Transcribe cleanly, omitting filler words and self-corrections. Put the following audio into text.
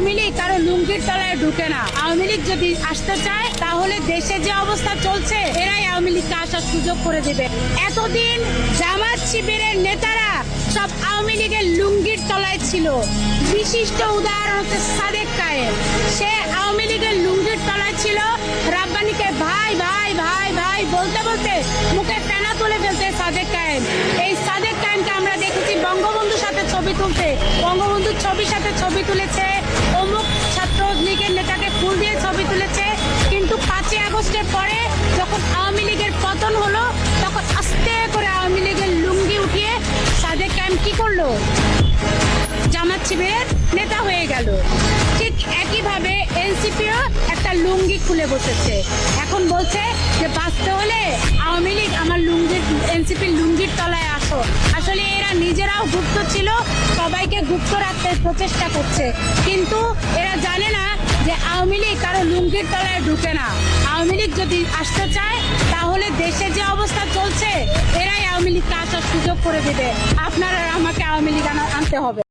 আওয়ামী লীগ কারো লুঙ্গির তলায় ঢুকে না। আওয়ামী লীগ যদি আসতে চায় তাহলে দেশে যে অবস্থা চলছে এরাই আওয়ামী লীগকে আসার সুযোগ করে দেবে। এতদিন জামাত শিবিরের নেতারা সব আওয়ামী লীগের লুঙ্গির তলায় ছিল। বিশিষ্ট উদাহরণ হচ্ছে সাদেক কায়েম। সে আওয়ামী লীগের লুঙ্গির তলায় ছিল। রাব্বানীকে ভাই ভাই ভাই ভাই বলতে বলতে মুখে ফেনা তুলে ফেলতে সাদেক কায়েম। এই সাদেক কায়েমকে আমরা দেখেছি বঙ্গবন্ধুর সাথে ছবি তুলতে, বঙ্গবন্ধুর ছবির সাথে ছবি তুলেছে, অমুক ছাত্র লীগের নেতাকে ফুল দিয়ে ছবি তুলেছে। কিন্তু 5ই আগস্টের পরে যখন আওয়ামী লীগের পতন হলো তখন আস্তে করে আওয়ামী লীগের লুঙ্গি উঠিয়ে সাদেক কায়েম কি করলো? জামাত শিবিরের নেতা হয়ে গেল। ঠিক একইভাবে এনসিপিও একটা লুঙ্গি খুলে বসেছে। এখন বলছে যে বাঁচতে হলে আওয়ামী লীগ আমার লুঙ্গির এনসিপির লুঙ্গির তলায় আসো। আসলে এরা নিজেরাও গুপ্ত ছিল, সবাইকে গুপ্ত রাখতে প্রচেষ্টা করছে। কিন্তু এরা জানে না যে আওয়ামী লীগ কারো লুঙ্গির তলায় ঢুকে না। আওয়ামী লীগ যদি আসতে চায় তাহলে দেশে যে অবস্থা চলছে এরাই আওয়ামী লীগকে আসার সুযোগ করে দেবে। আপনারা আমাকে আওয়ামী লীগ আনতে হবে।